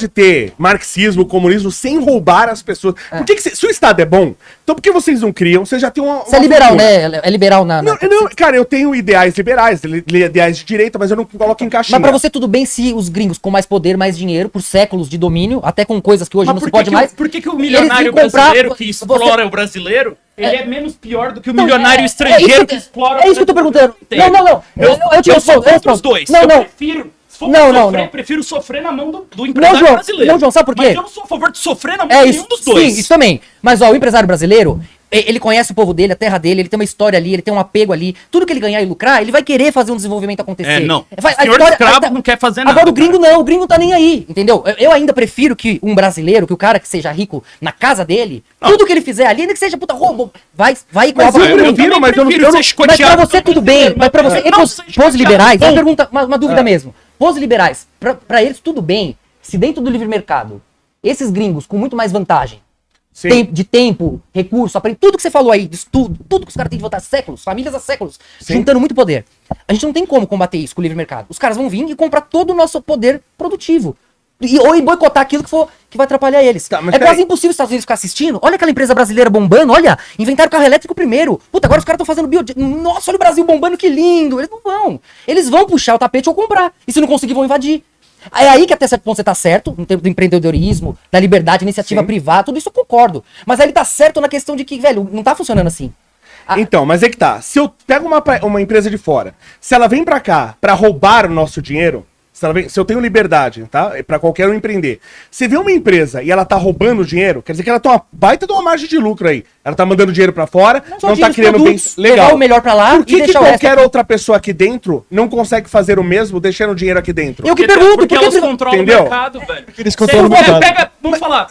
pode ter marxismo, comunismo sem roubar as pessoas. Por que se o Estado é bom, então por que vocês não criam? Você já tem uma Você é liberal, né? É liberal na... Não, cara, eu tenho ideais liberais, ideais de direita, mas eu não coloco em caixinha. Mas pra você tudo bem se os gringos com mais poder, mais dinheiro, por séculos de domínio, até com coisas que hoje não se pode mais... Por que o milionário brasileiro que explora o brasileiro, ele é menos pior do que o milionário estrangeiro que explora o brasileiro? É isso que eu tô perguntando. Não. Eu sou contra os dois. Não. Eu prefiro sofrer na mão do empresário brasileiro. Não, João, sabe por quê? Mas eu não sou a favor de sofrer na mão de nenhum dos dois. Sim, isso também. Mas, ó, o empresário brasileiro, ele conhece o povo dele, a terra dele, ele tem uma história ali, ele tem um apego ali. Tudo que ele ganhar e lucrar, ele vai querer fazer um desenvolvimento acontecer. Não. O senhor escravo não quer fazer nada. Agora o gringo não, o gringo tá nem aí, entendeu? Eu ainda prefiro que um brasileiro, que o cara que seja rico na casa dele, tudo que ele fizer ali, ainda que seja puta roubo, vai e cobra. Mas pra você tudo bem, mas pra você, pós liberais, uma pergunta, uma dúvida mesmo. Pós liberais, pra eles tudo bem, se dentro do livre mercado, esses gringos com muito mais vantagem, de tempo, recurso, aprende tudo que você falou aí, tudo que os caras têm de votar séculos, famílias há séculos, juntando muito poder. A gente não tem como combater isso com o livre mercado. Os caras vão vir e comprar todo o nosso poder produtivo. Ou boicotar aquilo que vai atrapalhar eles. É quase impossível os Estados Unidos ficar assistindo. Olha aquela empresa brasileira bombando, olha, inventaram carro elétrico primeiro. Puta, agora os caras estão fazendo Nossa, olha o Brasil bombando, que lindo. Eles não vão. Eles vão puxar o tapete ou comprar. E se não conseguir, vão invadir. É aí que até certo ponto você tá certo, no tempo do empreendedorismo, da liberdade, iniciativa privada, tudo isso eu concordo. Mas aí ele tá certo na questão de que, velho, não tá funcionando assim. Então, mas é que tá. Se eu pego uma empresa de fora, se ela vem pra cá pra roubar o nosso dinheiro, se eu tenho liberdade, tá? Pra qualquer um empreender. Se vê uma empresa e ela tá roubando dinheiro, quer dizer que ela tem uma baita de uma margem de lucro aí. Ela tá mandando dinheiro pra fora, não tá criando bens legal. O melhor pra lá. Por que qualquer outra pessoa aqui dentro não consegue fazer o mesmo deixando o dinheiro aqui dentro? Eu que pergunto, porque elas controlam o mercado, velho. Porque eles controlam o mercado. Vamos falar,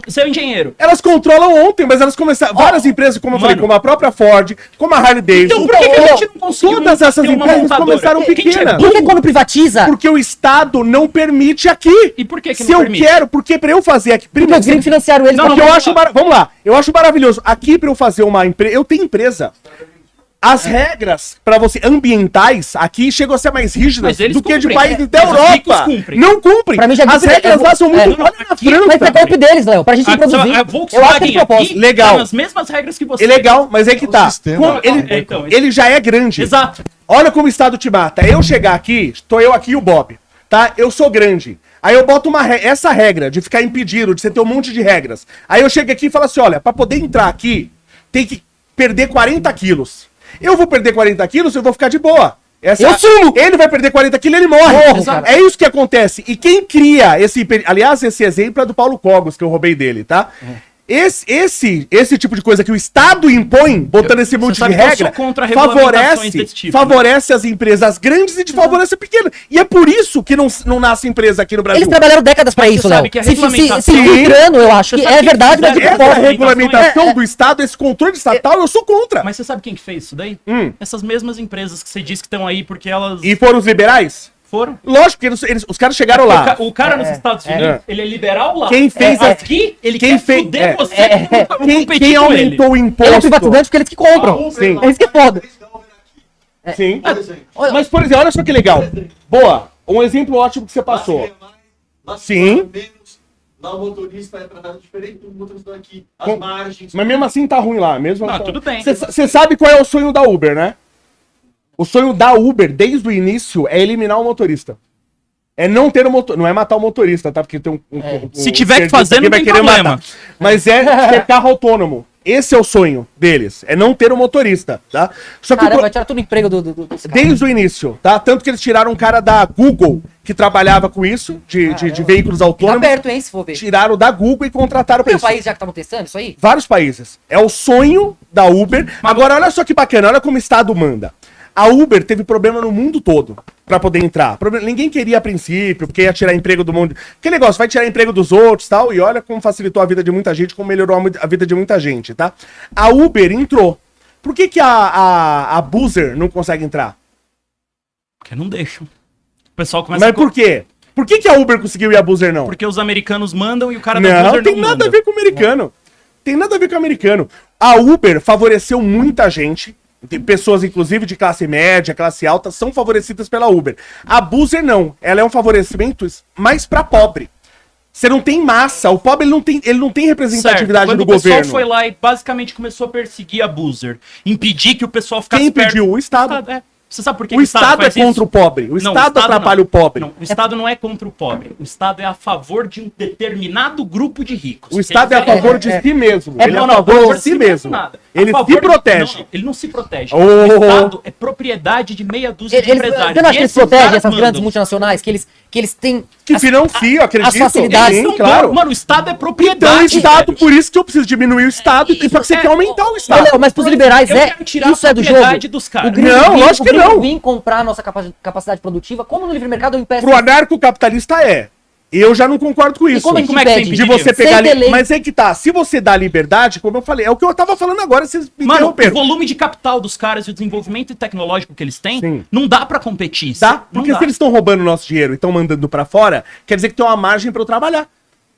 você é um engenheiro. Elas controlam ontem, mas elas começaram. Várias empresas, como eu falei, como a própria Ford, como a Harley Davidson. Então por que a gente não conseguiu? Todas essas empresas começaram pequenas. Por que quando privatiza? Porque o Estado não permite aqui. E por que não permite? Se eu quero, porque pra eu fazer aqui... Primeiro, os gringos financiaram eles. Não, eu acho... Vamos lá. Eu acho maravilhoso. Aqui pra eu fazer uma empresa... Eu tenho empresa. As regras para você ambientais aqui chegam a ser mais rígidas do que de países da Europa. Não cumprem. Pra mim já as regras lá são muito... Olha na França. Mas é golpe deles, Léo. Pra gente produzir. Eu acho que aqui legal. As mesmas regras que você. É legal, mas é que tá. Ele já é grande. Exato. Olha como o Estado te mata. Eu chegar aqui, tô eu aqui e o Bob, tá? Eu sou grande. Aí eu boto essa regra de ficar impedido, de você ter um monte de regras. Aí eu chego aqui e falo assim, olha, pra poder entrar aqui, tem que perder 40 quilos. Eu vou perder 40 quilos, eu vou ficar de boa. Eu sumo! Ele vai perder 40 quilos, ele morre. É isso que acontece. E quem cria esse... Aliás, esse exemplo é do Paulo Cogos, que eu roubei dele, tá? Esse tipo de coisa que o Estado impõe, botando esse monte de regra, favorece as empresas grandes e desfavorece as pequenas. E é por isso que não nasce empresa aqui no Brasil. Eles trabalharam décadas pra isso, Léo. Se filtrando, eu acho que é verdade, mas essa regulamentação do Estado, esse controle estatal, eu sou contra. Mas você sabe quem que fez isso daí? Essas mesmas empresas que você disse que estão aí porque elas... E foram os liberais? Foram. Lógico, porque os caras chegaram lá. O cara nos Estados Unidos, ele é liberal lá. Quem fez aqui, ele quer fuder você quem aumentou o imposto. Ele é privatizante porque eles que compram. Sim. É isso que é foda. Sim. Mas, por exemplo, olha só que legal. Boa, um exemplo ótimo que você passou. Sim. Lá o motorista é tratado diferente do motorista daqui. As margens... Mas mesmo assim tá ruim lá. Tudo bem. Você sabe qual é o sonho da Uber, né? O sonho da Uber, desde o início, é eliminar o motorista. É não ter o motorista. Não é matar o motorista, tá? Porque tem se tiver que fazer, não tem problema. Matar. Mas é ter carro autônomo. Esse é o sonho deles. É não ter o motorista, tá? Só que vai tirar todo o emprego do desde o início, tá? Tanto que eles tiraram um cara da Google, que trabalhava com isso, de veículos autônomos. Tá aberto, hein, se for ver. Tiraram da Google e contrataram pra isso. Tem país já que estavam testando isso aí? Vários países. É o sonho da Uber. Agora, olha só que bacana. Olha como o Estado manda. A Uber teve problema no mundo todo pra poder entrar. Ninguém queria a princípio, porque ia tirar emprego do mundo. Que negócio, vai tirar emprego dos outros e tal. E olha como facilitou a vida de muita gente, como melhorou a vida de muita gente, tá? A Uber entrou. Por que a Buzzer não consegue entrar? Porque não deixam. O pessoal começa Mas por quê? Por que a Uber conseguiu e a Buzzer não? Porque os americanos mandam e o cara da Buzzer não manda. Não tem nada a ver com o americano. Tem nada a ver com o americano. A Uber favoreceu muita gente. Tem pessoas, inclusive, de classe média, classe alta, são favorecidas pela Uber. A Buzzer não. Ela é um favorecimento mais pra pobre. Você não tem massa. O pobre ele não tem representatividade Quando no o pessoal governo. foi lá e basicamente começou a perseguir a Boozer, impedir que o pessoal ficasse Quem impediu? O Estado. Você sabe por que O Estado é faz isso? contra o pobre. O Não, Estado atrapalha não. o pobre. Não, o Estado não é contra o pobre. O Estado é a favor de um determinado grupo de ricos. O Estado é a favor de si mesmo. Ele é a favor de si mesmo. Ele se protege. Ele não se protege. Oh. O Estado é propriedade de meia dúzia de empresários. Você não acha que eles esses protegem caras essas grandes mandam. multinacionais? Que eles têm... Que financia, acredito. as facilidades. Sim, Então, claro. Mano, o Estado é Então, o propriedade. Estado, velho. por isso que eu preciso diminuir o Estado, e só que você quer aumentar o Estado. Léo, mas pros liberais Eu quero tirar isso a é do jogo. propriedade dos caras. O gringo Não, vir- lógico que o gringo não. vir comprar a nossa capacidade produtiva, como no livre mercado eu impeço... Pro anarcocapitalista é. Eu já não concordo com isso. como a gente Como é que você impede? De impediria? você pegar Sem ter lei. Mas é que tá, se você dá liberdade, como eu falei, é o que eu tava falando agora, vocês me Mano, o interromperam. volume de capital dos caras e o desenvolvimento tecnológico que eles têm, Sim. não dá pra competir. Tá? Não Porque dá. se eles estão roubando o nosso dinheiro e estão mandando pra fora, quer dizer que tem uma margem pra eu trabalhar.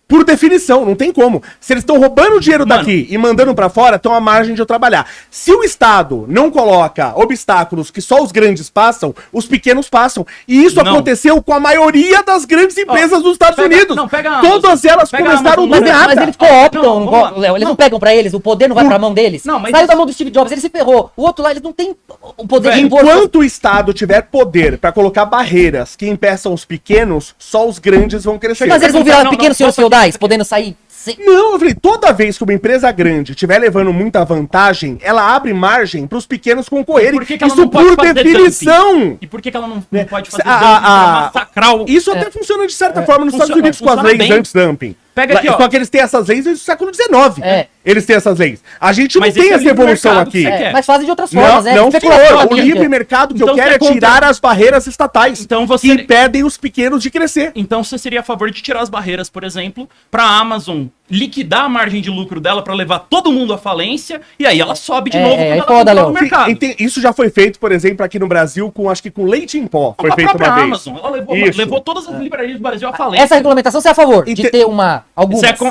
Por definição, não tem como. Se eles estão roubando o dinheiro Mano. daqui e mandando pra fora, tem uma margem de eu trabalhar. Se o Estado não coloca obstáculos que só os grandes passam, os pequenos passam. E isso Não. aconteceu com a maioria das grandes empresas dos Estados pega- Unidos. não, pega a Todas Amazon. elas Pega a começaram Amazon, do mas- nada. Mas eles cooptam, Não, vamos lá. Léo, eles não Não. pegam pra eles, o poder não vai pra mão deles. Não, mas Saiu isso- da mão do Steve Jobs, ele se ferrou. O outro lá, eles não têm o poder de impor. Enquanto o Estado tiver poder pra colocar barreiras que impeçam os pequenos, só os grandes vão crescer. Mas eles vão virar Não, pequenos não, senhores só pra- feudais, podendo sair... sem- Não, eu falei, toda vez que uma empresa grande estiver levando muita vantagem, ela abre margem para os pequenos concorrerem. Por que que ela Isso não pode por fazer definição. dumping? E por que ela não pode fazer A- dumping a- pra massacrar o... Isso até funciona de certa forma nos Estados funciona- Unidos com as funciona leis bem. anti-dumping. Pega aqui, ó. Só que eles têm essas leis desde o século XIX. É. Eles têm essas leis. A gente não Mas tem esse é o essa livre evolução mercado aqui. que você quer. Mas fazem de outras Não, formas, não, Especulação senhor. O política. livre mercado que Então eu quero você é é contra- tirar as barreiras estatais Então você- que impedem os pequenos de crescer. Então você seria a favor de tirar as barreiras, por exemplo, para a Amazon liquidar a margem de lucro dela para levar todo mundo à falência e aí ela sobe de É, novo é, quando é ela foda, comprar Léo. no mercado. Isso já foi feito, por exemplo, aqui no Brasil, acho que com leite em pó. Foi A feito própria uma vez. Amazon, ela Isso. levou todas as livrarias do Brasil à falência. Essa regulamentação você é a favor de Ente- ter algumas...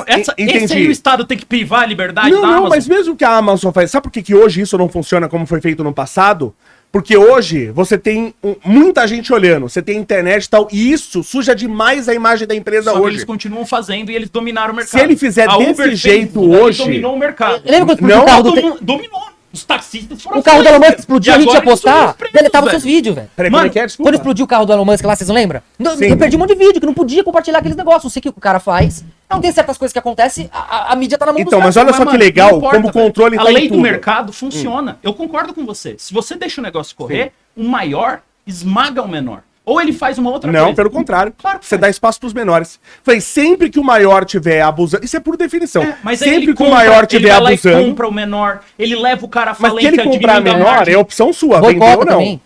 Esse Entendi. aí o Estado tem que privar a liberdade Não, da não, Amazon. mas mesmo que a Amazon faz. Sabe por que hoje isso não funciona como foi feito no passado? Porque hoje você tem muita gente olhando, você tem internet e tal, e isso suja demais a imagem da empresa Só que hoje. eles continuam fazendo e eles dominaram o mercado. Se ele fizer A desse Uber fez, jeito ele hoje- dominou o mercado. Lembra quando Não, o carro do... Todo mundo dominou. Os taxistas foram O carro do Elon Musk presos. explodiu, E a gente ia agora eles postar, são presos, deletava os velho. seus vídeos, velho. Peraí, Mano, como é que é? Desculpa. Quando explodiu o carro do Elon Musk lá, vocês não lembram? Sim. Eu perdi um monte de vídeo que não podia compartilhar aqueles negócios. Não sei o que o cara faz. Não tem certas coisas que acontecem, a mídia tá na mão Então, dos mas caras. olha só que mano, legal, não importa, como o controle velho. tá A em lei do tudo. mercado funciona. Eu concordo com você. Se você deixa o negócio correr, o maior esmaga o menor. Ou ele faz uma outra Não, coisa. pelo contrário. Claro que Você faz. dá espaço pros menores. Falei, sempre que o maior tiver abusando. Isso é por definição. Mas aí sempre ele que o compra, maior ele tiver vai lá e abusando. compra o menor, ele leva o cara à Mas que falência, ele comprar diminuindo a menor margem. é opção sua, vender Boicota ou não. também.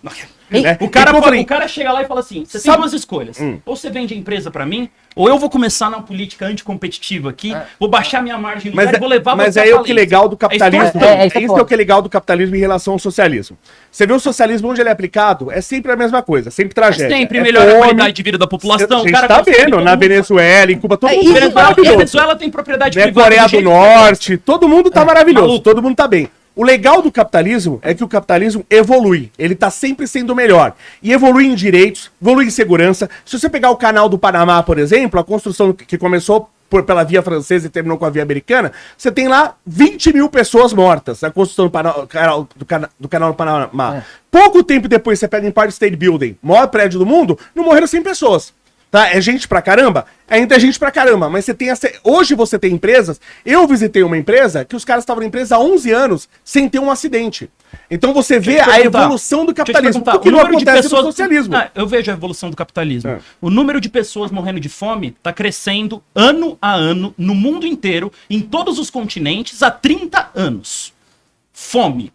Né? O cara, Então, eu falei, o cara chega lá e fala assim: você tem Sabe- duas escolhas. Ou você vende a empresa pra mim, ou eu vou começar na política anticompetitiva aqui, vou baixar minha margem no Mas, lugar e vou levar mas você à é o que falência. legal do capitalismo. história É, Isso isso é é foda. o que é legal do capitalismo em relação ao socialismo. Você vê o socialismo onde ele é aplicado, é sempre a mesma coisa, sempre tragédia. Sempre É melhora a fome. qualidade de vida da população. A o gente cara tá consegue vendo, todo na mundo- Venezuela, em Cuba, todo É, mundo isso tá Venezuela, maravilhoso. Venezuela tem propriedade Né? privada. Coreia do jeito Norte, todo mundo tá maravilhoso, maluco. todo mundo tá bem. O legal do capitalismo é que o capitalismo evolui, ele tá sempre sendo melhor. E evolui em direitos, evolui em segurança. Se você pegar o canal do Panamá, por exemplo, a construção que começou pela via francesa e terminou com a via americana, você tem lá 20 mil pessoas mortas na construção do canal do Panamá. Pouco tempo depois você pega em Empire State Building, maior prédio do mundo, não morreram 100 pessoas. Tá? É gente pra caramba? Ainda é gente pra caramba, mas você tem hoje você tem empresas. Eu visitei uma empresa que os caras estavam na empresa há 11 anos sem ter um acidente. Então você vê Deixa eu te a perguntar. evolução do Deixa eu te capitalismo. perguntar, O que não acontece no socialismo. Ah, eu vejo a evolução do capitalismo. É. O número de pessoas morrendo de fome está crescendo ano a ano no mundo inteiro, em todos os continentes, há 30 anos. Fome.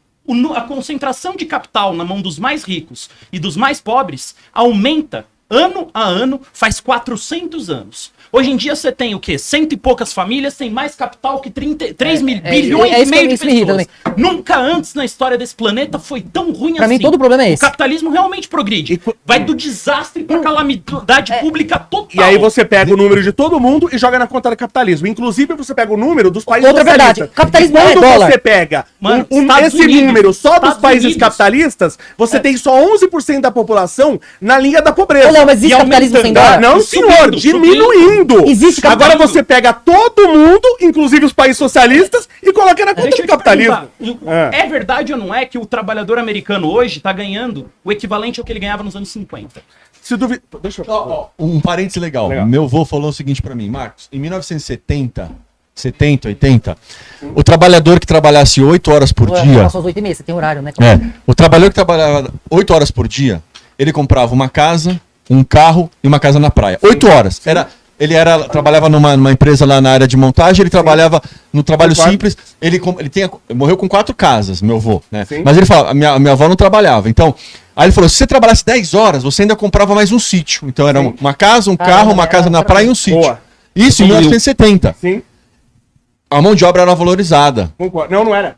A concentração de capital na mão dos mais ricos e dos mais pobres aumenta ano a ano, faz 400 anos. Hoje em dia você tem o quê? 100 e poucas famílias, tem mais capital que 3 bilhões é e isso meio que de me irrita pessoas. Nunca antes na história desse planeta foi tão ruim Pra assim. mim, todo o problema é esse. O capitalismo realmente progride. Vai do desastre pra calamidade pública total. E aí você pega o número de todo mundo e joga na conta do capitalismo. Inclusive, você pega o número dos países Outra verdade, socialistas. capitalismo E é quando dólar. você pega Mano, Estados esse Unidos, número só dos Estados países Unidos. capitalistas, você tem só 11% da população na linha da pobreza. Ô, Não, mas existe E capitalismo sem aumentando. dólar? Não, E senhor, subindo, diminuindo. Existe Agora capitalismo. você pega todo mundo, inclusive os países socialistas, e coloca na conta Deixa do eu te capitalismo. perguntar, é verdade ou não é que o trabalhador americano hoje tá ganhando o equivalente ao que ele ganhava nos anos 50? Se duvidar. Deixa eu. Um parênteses legal. Legal. Meu avô falou o seguinte pra mim, Marcos, em 1970, 70, 80, o trabalhador que trabalhasse 8 horas por dia, Passou às 8h30, você tem horário, né? o trabalhador que trabalhava 8 horas por dia, ele comprava uma casa, um carro e uma casa na praia. 8 horas. Trabalhava numa empresa lá na área de montagem, ele trabalhava no trabalho Concordo. simples, ele morreu com 4 casas, meu avô, né? Sim. Mas ele falava, a minha avó não trabalhava, então, aí ele falou, se você trabalhasse 10 horas, você ainda comprava mais um sítio. Então era uma casa, um carro, uma casa na praia e um sítio. Boa. Isso em 1970. Sim, A mão de obra era valorizada. concordo. Não era.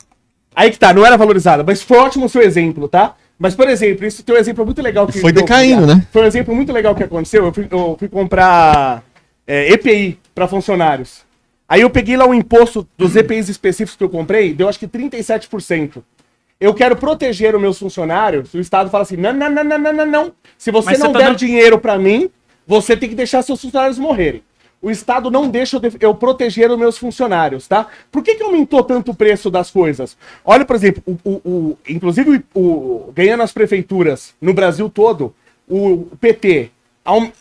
Aí que tá, não era valorizada. Mas foi ótimo o seu exemplo, tá? Mas, por exemplo, isso tem um exemplo muito legal que. Foi decaindo, né? Foi um exemplo muito legal que aconteceu. Eu fui comprar EPI para funcionários. Aí eu peguei lá o imposto dos EPIs específicos que eu comprei, deu acho que 37%. Eu quero proteger os meus funcionários, o Estado fala assim, não, não, não, não, não, não, não. Se você Mas não você tá der dando- dinheiro para mim, você tem que deixar seus funcionários morrerem. O Estado não deixa eu proteger os meus funcionários, tá? Por que aumentou tanto o preço das coisas? Olha, por exemplo, inclusive ganhando as prefeituras no Brasil todo, o PT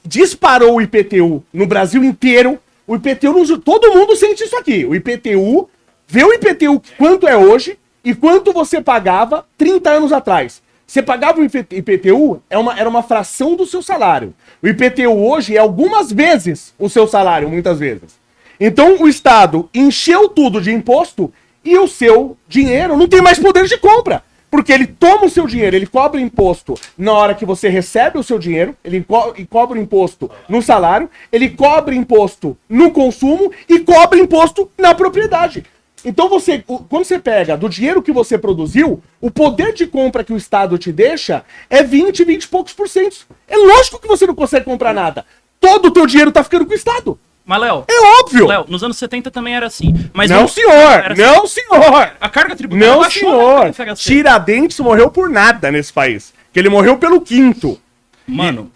disparou o IPTU no Brasil inteiro. O IPTU, todo mundo sente isso aqui. O IPTU, vê o IPTU quanto é hoje e quanto você pagava 30 anos atrás. Você pagava o IPTU, era uma fração do seu salário. O IPTU hoje é algumas vezes o seu salário, muitas vezes. Então o Estado encheu tudo de imposto e o seu dinheiro não tem mais poder de compra. Porque ele toma o seu dinheiro, ele cobra imposto na hora que você recebe o seu dinheiro, ele cobra imposto no salário, ele cobra imposto no consumo e cobra imposto na propriedade. Então quando você pega do dinheiro que você produziu, o poder de compra que o Estado te deixa é 20 e poucos por cento. É lógico que você não consegue comprar nada. Todo o teu dinheiro tá ficando com o Estado. Mas, Léo, É óbvio. Léo, nos anos 70 também era assim. Mas Não, senhor. era assim. Não, senhor. A carga tributária Não, baixou, senhor. né, FHC? Tiradentes morreu por nada nesse país. Que ele morreu pelo quinto. Mano,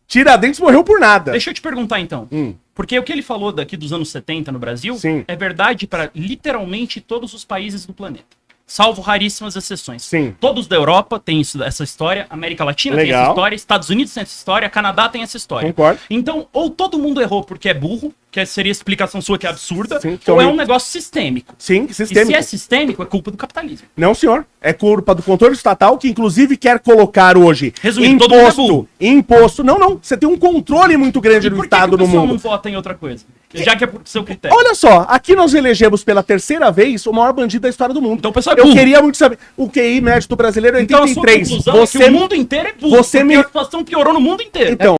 Tiradentes morreu por nada. deixa eu te perguntar então. Porque o que ele falou daqui dos anos 70 no Brasil Sim. é verdade para literalmente todos os países do planeta. Salvo raríssimas exceções. Sim. Todos da Europa têm essa história, América Latina tem Legal. essa história, Estados Unidos tem essa história, Canadá tem essa história. Concordo. Então, ou todo mundo errou porque é burro, que seria a explicação sua que é absurda, Sim, ou é também. um negócio sistêmico. Sim, E sistêmico. se é sistêmico, é culpa do capitalismo. Não, senhor. É culpa do controle estatal, que inclusive quer colocar hoje Resumindo, todo mundo é burro. imposto. Não, não. Você tem um controle muito grande E do por que Estado que o no pessoal mundo. não vota em outra coisa? Já que é por seu critério. Olha só, aqui nós elegemos pela terceira vez o maior bandido da história do mundo. Então o pessoal é Eu burro. queria muito saber. O QI médio do brasileiro é Então a sua 83. conclusão é que o mundo inteiro é burro, você porque me- a situação piorou no mundo inteiro. Então,